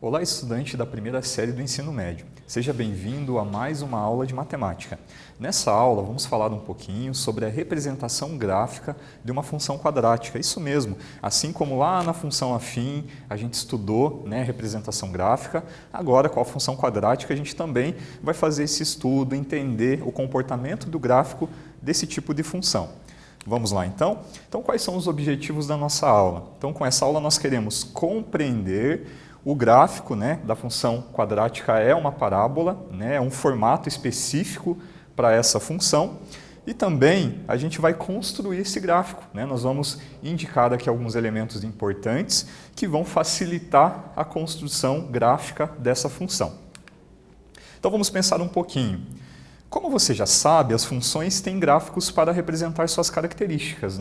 Olá, estudante da primeira série do ensino médio. Seja bem-vindo a mais uma aula de matemática. Nessa aula, vamos falar um pouquinho sobre a representação gráfica de uma função quadrática. Isso mesmo, assim como lá na função afim a gente estudou, representação gráfica, agora com a função quadrática a gente também vai fazer esse estudo, entender o comportamento do gráfico desse tipo de função. Vamos lá então? Então, quais são os objetivos da nossa aula? Então, com essa aula nós queremos compreender o gráfico da função quadrática é uma parábola, é um formato específico para essa função e também a gente vai construir esse gráfico. Nós vamos indicar aqui alguns elementos importantes que vão facilitar a construção gráfica dessa função. Então vamos pensar um pouquinho. Como você já sabe, as funções têm gráficos para representar suas características.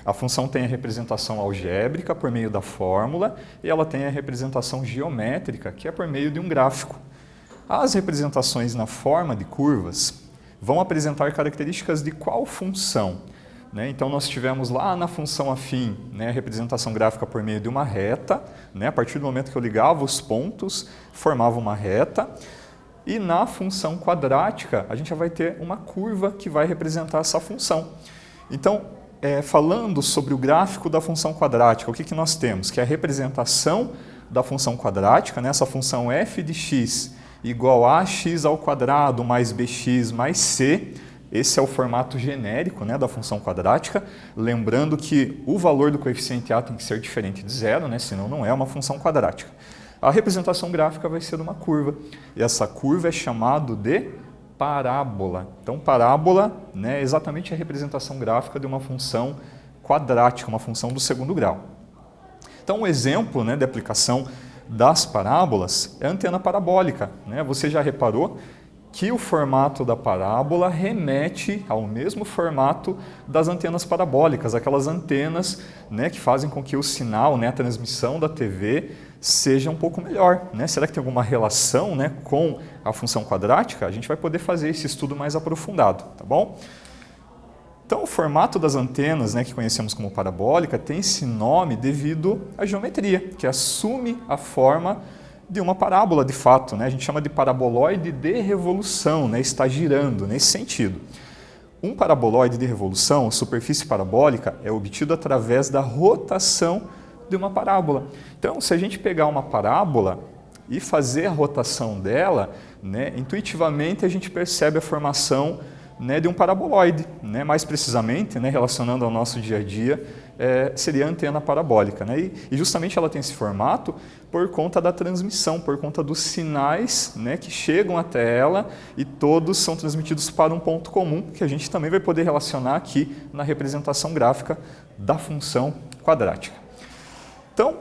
A função tem a representação algébrica por meio da fórmula e ela tem a representação geométrica, que é por meio de um gráfico. As representações na forma de curvas vão apresentar características de qual função? Então nós tivemos lá na função afim a representação gráfica por meio de uma reta, a partir do momento que eu ligava os pontos, formava uma reta. E na função quadrática, a gente já vai ter uma curva que vai representar essa função. Então, falando sobre o gráfico da função quadrática, o que nós temos? Que é a representação da função quadrática, essa função f de x igual a x ao quadrado mais bx mais c. Esse é o formato genérico da função quadrática. Lembrando que o valor do coeficiente a tem que ser diferente de zero, senão não é uma função quadrática. A representação gráfica vai ser uma curva, e essa curva é chamada de parábola. Então, parábola é exatamente a representação gráfica de uma função quadrática, uma função do segundo grau. Então, um exemplo de aplicação das parábolas é a antena parabólica. Você já reparou que o formato da parábola remete ao mesmo formato das antenas parabólicas, aquelas antenas que fazem com que o sinal, a transmissão da TV, seja um pouco melhor. Será que tem alguma relação com a função quadrática? A gente vai poder fazer esse estudo mais aprofundado, tá bom? Então, o formato das antenas, que conhecemos como parabólica, tem esse nome devido à geometria, que assume a forma de uma parábola de fato. A gente chama de paraboloide de revolução, está girando nesse sentido. Um paraboloide de revolução, superfície parabólica, é obtido através da rotação de uma parábola. Então, se a gente pegar uma parábola e fazer a rotação dela, intuitivamente a gente percebe a formação de um paraboloide. Mais precisamente, relacionando ao nosso dia a dia, seria a antena parabólica. E justamente ela tem esse formato por conta da transmissão, por conta dos sinais que chegam até ela e todos são transmitidos para um ponto comum, que a gente também vai poder relacionar aqui na representação gráfica da função quadrática. Então,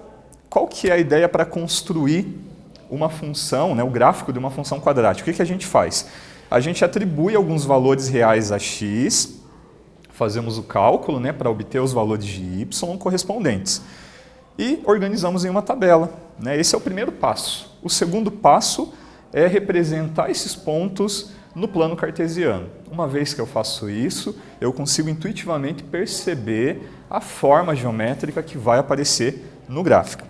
qual que é a ideia para construir uma função, o gráfico de uma função quadrática? O que a gente faz? A gente atribui alguns valores reais a x, fazemos o cálculo para obter os valores de y correspondentes e organizamos em uma tabela. Esse é o primeiro passo. O segundo passo é representar esses pontos no plano cartesiano. Uma vez que eu faço isso, eu consigo intuitivamente perceber a forma geométrica que vai aparecer no gráfico.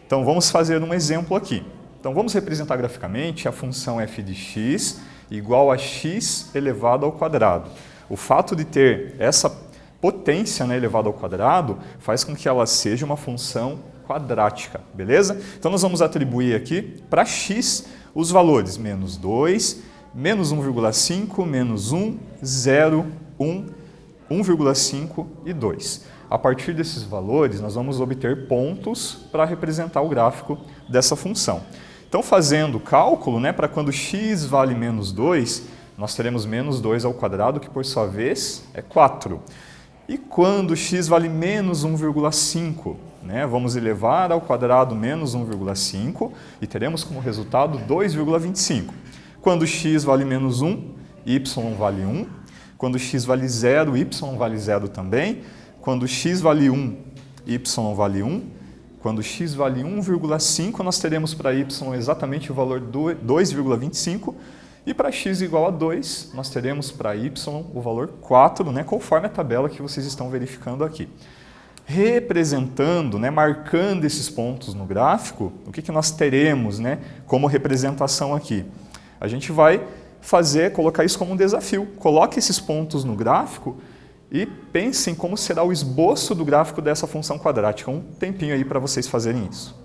Então vamos fazer um exemplo aqui. Então vamos representar graficamente a função f de x igual a x elevado ao quadrado. O fato de ter essa potência elevada ao quadrado faz com que ela seja uma função quadrática, beleza? Então nós vamos atribuir aqui para x os valores menos 2, menos 1,5, menos 1, 0, 1, 1,5 e 2. A partir desses valores, nós vamos obter pontos para representar o gráfico dessa função. Então, fazendo o cálculo, para quando x vale menos 2, nós teremos menos 2 ao quadrado, que por sua vez é 4. E quando x vale menos 1,5, vamos elevar ao quadrado menos 1,5 e teremos como resultado 2,25. Quando x vale menos 1, y vale 1. Quando x vale 0, y vale 0 também. Quando x vale 1, y vale 1. Quando x vale 1,5, nós teremos para y exatamente o valor 2,25. E para x igual a 2, nós teremos para y o valor 4, conforme a tabela que vocês estão verificando aqui. Representando, né, marcando esses pontos no gráfico, o que nós teremos, né, como representação aqui? A gente vai colocar isso como um desafio. Coloque esses pontos no gráfico e pensem como será o esboço do gráfico dessa função quadrática. Um tempinho aí para vocês fazerem isso.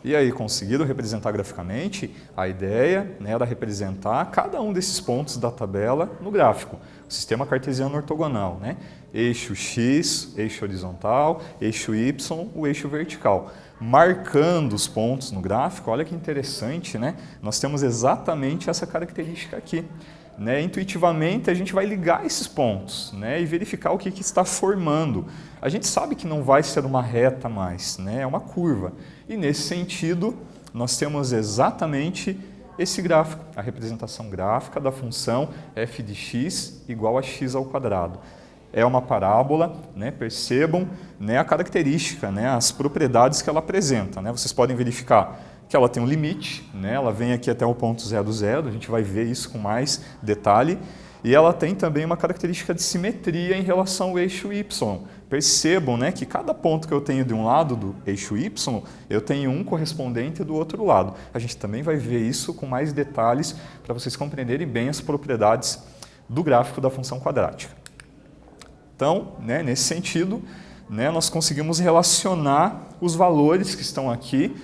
E aí, conseguiram representar graficamente? A ideia, né, era representar cada um desses pontos da tabela no gráfico. O sistema cartesiano ortogonal, né? Eixo X, eixo horizontal, eixo Y, o eixo vertical. Marcando os pontos no gráfico, olha que interessante, né? Nós temos exatamente essa característica aqui. Né, intuitivamente a gente vai ligar esses pontos, né, e verificar o que está formando. A gente sabe que não vai ser uma reta mais, né, é uma curva. E nesse sentido, nós temos exatamente esse gráfico, a representação gráfica da função f de x igual a x ao quadrado. É uma parábola, né, percebam, né, a característica, né, as propriedades que ela apresenta. Né, vocês podem verificar que ela tem um limite, né? Ela vem aqui até o ponto 0, 0, a gente vai ver isso com mais detalhe, e ela tem também uma característica de simetria em relação ao eixo Y. Percebam, né, que cada ponto que eu tenho de um lado do eixo Y, eu tenho um correspondente do outro lado. A gente também vai ver isso com mais detalhes para vocês compreenderem bem as propriedades do gráfico da função quadrática. Então, né, nesse sentido, né, nós conseguimos relacionar os valores que estão aqui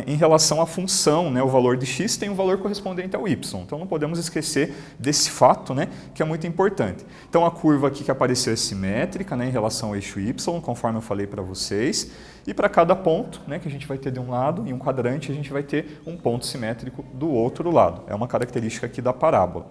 em relação à função, né, o valor de x tem um valor correspondente ao y. Então não podemos esquecer desse fato, né, que é muito importante. Então a curva aqui que apareceu é simétrica, né, em relação ao eixo y, conforme eu falei para vocês. E para cada ponto, né, que a gente vai ter de um lado, em um quadrante a gente vai ter um ponto simétrico do outro lado. É uma característica aqui da parábola.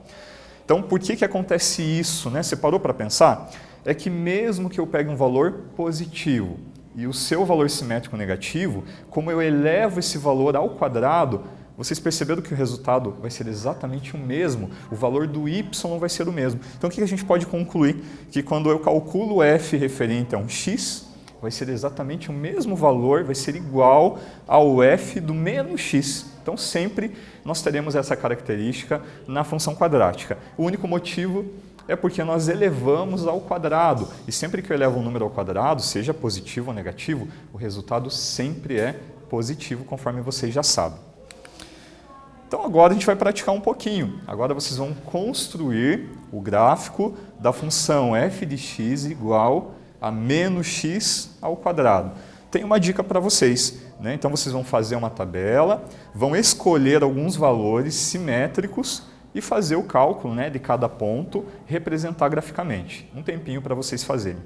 Então por que acontece isso? Né? Você parou para pensar? é que mesmo que eu pegue um valor positivo e o seu valor simétrico negativo, como eu elevo esse valor ao quadrado, vocês perceberam que o resultado vai ser exatamente o mesmo, o valor do y vai ser o mesmo. Então o que a gente pode concluir? Que quando eu calculo f referente a um x, vai ser exatamente o mesmo valor, vai ser igual ao f do menos x. Então sempre nós teremos essa característica na função quadrática. O único motivo é porque nós elevamos ao quadrado. E sempre que eu elevo um número ao quadrado, seja positivo ou negativo, o resultado sempre é positivo, conforme vocês já sabem. Então agora a gente vai praticar um pouquinho. Agora vocês vão construir o gráfico da função f de x igual a menos x ao quadrado. Tem uma dica para vocês, né? Então vocês vão fazer uma tabela, vão escolher alguns valores simétricos e fazer o cálculo, né, de cada ponto, representar graficamente. Um tempinho para vocês fazerem.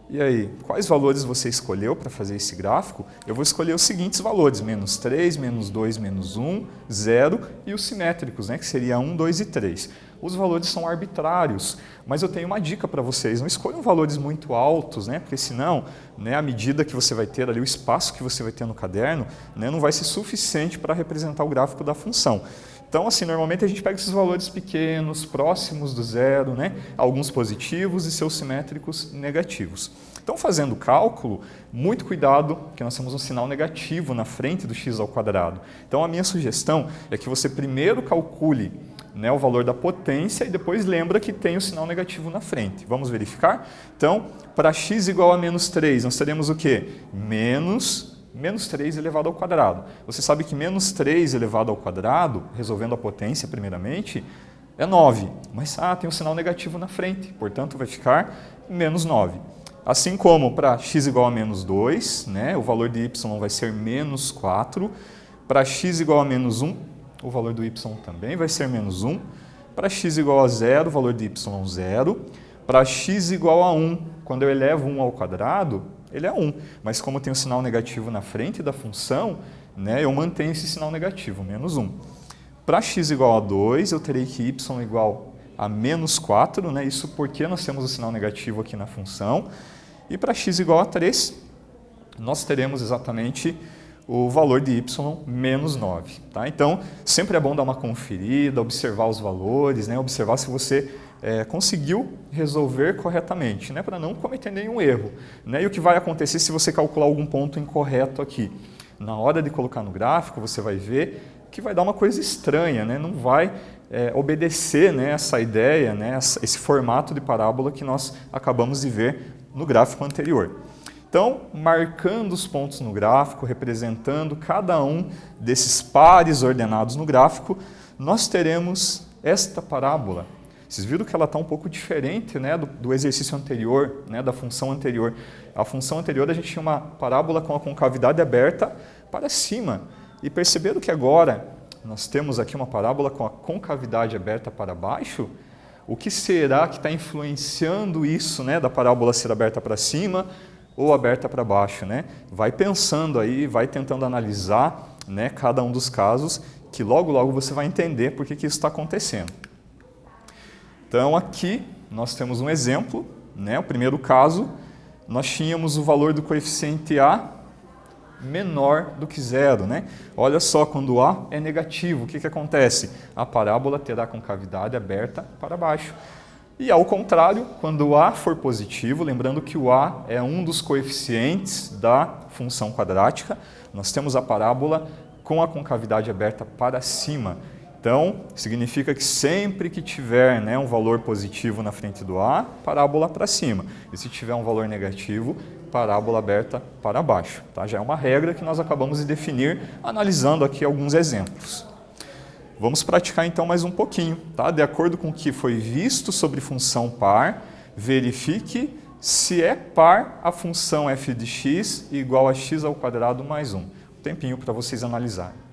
E aí, quais valores você escolheu para fazer esse gráfico? Eu vou escolher os seguintes valores, menos 3, menos 2, menos 1, 0 e os simétricos, né, que seria 1, 2 e 3. Os valores são arbitrários, mas eu tenho uma dica para vocês, não escolham valores muito altos, né, porque senão, né, a medida que você vai ter ali, o espaço que você vai ter no caderno, né, não vai ser suficiente para representar o gráfico da função. Então, assim, normalmente a gente pega esses valores pequenos, próximos do zero, né? Alguns positivos e seus simétricos negativos. Então, fazendo o cálculo, muito cuidado, que nós temos um sinal negativo na frente do x ao quadrado. Então, a minha sugestão é que você primeiro calcule, né, o valor da potência e depois lembra que tem o sinal negativo na frente. Vamos verificar? Então, para x igual a menos 3, nós teremos o quê? Menos 3 elevado ao quadrado. Você sabe que menos 3 elevado ao quadrado, resolvendo a potência primeiramente, é 9, mas tem um sinal negativo na frente, portanto vai ficar menos 9. Assim como para x igual a menos 2, né, o valor de y vai ser menos 4. Para x igual a menos 1, o valor do y também vai ser menos 1. Para x igual a 0, o valor de y 0. Para x igual a 1, quando eu elevo 1 ao quadrado, ele é 1. Mas como tem um sinal negativo na frente da função, né, eu mantenho esse sinal negativo, menos 1. Para x igual a 2, eu terei que y igual a menos 4, né, isso porque nós temos o sinal negativo aqui na função. E para x igual a 3, nós teremos exatamente o valor de y menos 9. Tá? Então, sempre é bom dar uma conferida, observar os valores, né? Observar se você conseguiu resolver corretamente, né? Para não cometer nenhum erro. Né? E o que vai acontecer se você calcular algum ponto incorreto aqui? Na hora de colocar no gráfico, você vai ver que vai dar uma coisa estranha, né? Não vai obedecer, né, essa ideia, né, esse formato de parábola que nós acabamos de ver no gráfico anterior. Então, marcando os pontos no gráfico, representando cada um desses pares ordenados no gráfico, nós teremos esta parábola. Vocês viram que ela está um pouco diferente, né, do exercício anterior, né, da função anterior. A função anterior a gente tinha uma parábola com a concavidade aberta para cima. E perceberam que agora nós temos aqui uma parábola com a concavidade aberta para baixo? O que será que está influenciando isso, né, da parábola ser aberta para cima ou aberta para baixo, né? Vai pensando aí, vai tentando analisar, né, cada um dos casos, que logo você vai entender por que isso está acontecendo. Então aqui nós temos um exemplo, né? O primeiro caso, nós tínhamos o valor do coeficiente A menor do que 0, né? Olha só, quando A é negativo, o que acontece? A parábola terá concavidade aberta para baixo. E ao contrário, quando A for positivo, lembrando que o A é um dos coeficientes da função quadrática, nós temos a parábola com a concavidade aberta para cima. Então, significa que sempre que tiver, né, um valor positivo na frente do A, parábola para cima. E se tiver um valor negativo, parábola aberta para baixo. Tá? Já é uma regra que nós acabamos de definir analisando aqui alguns exemplos. Vamos praticar então mais um pouquinho. Tá? De acordo com o que foi visto sobre função par, verifique se é par a função f de x igual a x ao quadrado mais 1. Um tempinho para vocês analisarem.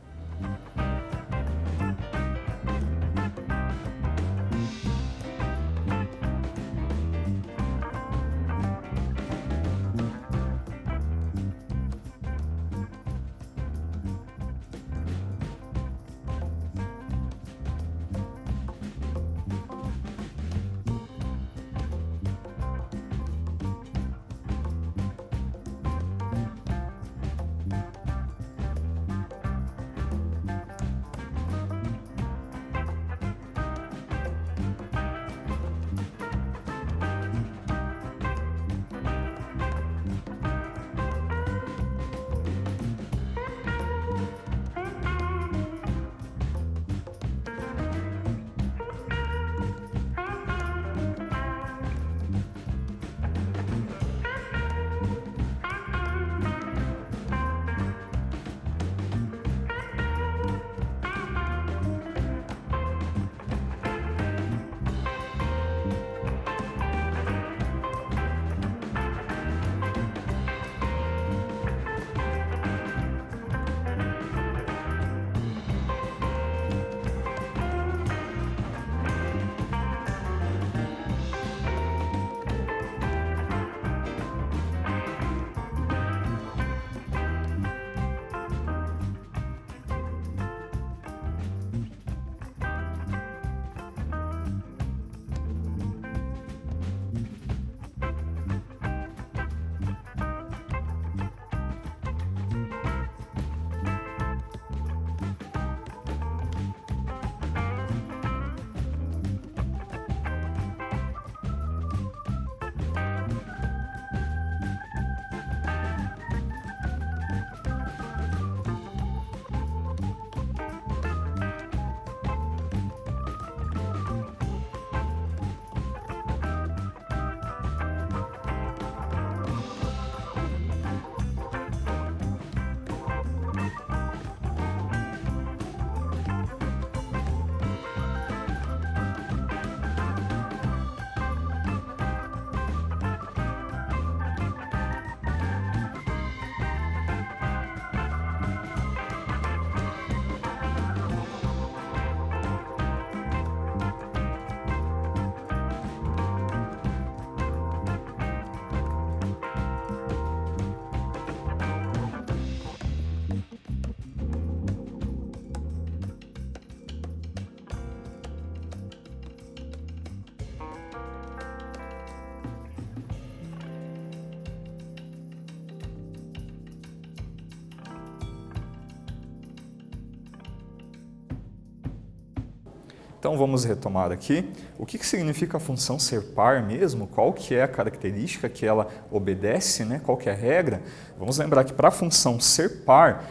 Então vamos retomar aqui. O que significa a função ser par mesmo? Qual que é a característica que ela obedece, né? Qual que é a regra? Vamos lembrar que para a função ser par,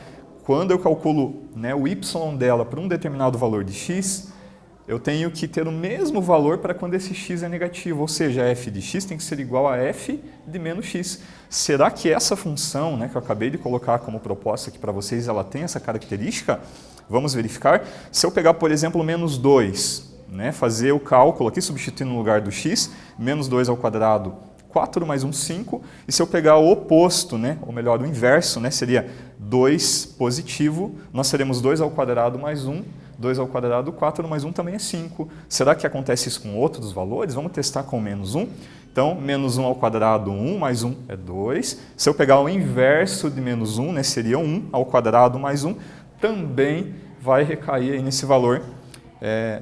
quando eu calculo, né, o y dela para um determinado valor de x, eu tenho que ter o mesmo valor para quando esse x é negativo, ou seja, f de x tem que ser igual a f de menos x. Será que essa função, né, que eu acabei de colocar como proposta aqui para vocês, ela tem essa característica? Vamos verificar. Se eu pegar, por exemplo, menos 2, né, fazer o cálculo aqui, substituindo no lugar do x, menos 2 ao quadrado, 4 mais 1, 5. E se eu pegar o oposto, né, ou melhor, o inverso, né, seria 2 positivo, nós teremos 2 ao quadrado mais 1, 2 ao quadrado, 4 mais 1 também é 5. Será que acontece isso com outros valores? Vamos testar com menos 1. Então, menos 1 ao quadrado, 1 mais 1 é 2. Se eu pegar o inverso de menos 1, né, seria 1 ao quadrado mais 1, também vai recair aí nesse valor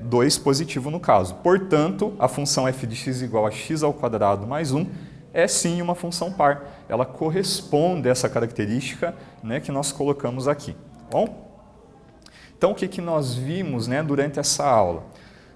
2 positivo no caso. Portanto, a função f de x igual a x ao quadrado mais 1 é sim uma função par. Ela corresponde a essa característica, né, que nós colocamos aqui. Bom? Então, o que nós vimos, né, durante essa aula?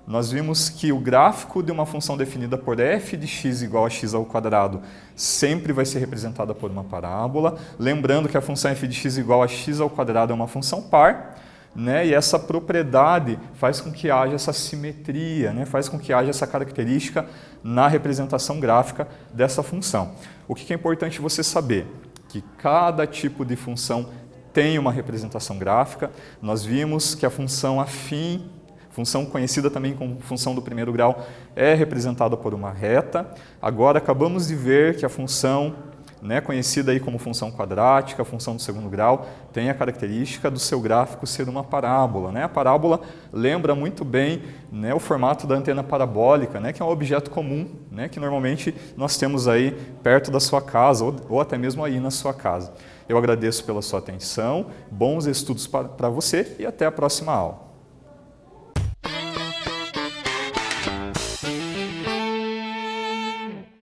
Nós vimos que o gráfico de uma função definida por f de x igual a x ao quadrado sempre vai ser representada por uma parábola. Lembrando que a função f de x igual a x ao quadrado é uma função par, né, e essa propriedade faz com que haja essa simetria, né, faz com que haja essa característica na representação gráfica dessa função. O que é importante você saber? Que cada tipo de função tem uma representação gráfica. Nós vimos que a função afim, função conhecida também como função do primeiro grau, é representada por uma reta. Agora acabamos de ver que a função, né, conhecida aí como função quadrática, a função do segundo grau, tem a característica do seu gráfico ser uma parábola, né? A parábola lembra muito bem, né, o formato da antena parabólica, né, que é um objeto comum, né, que normalmente nós temos aí perto da sua casa ou até mesmo aí na sua casa. Eu agradeço pela sua atenção, bons estudos para você e até a próxima aula.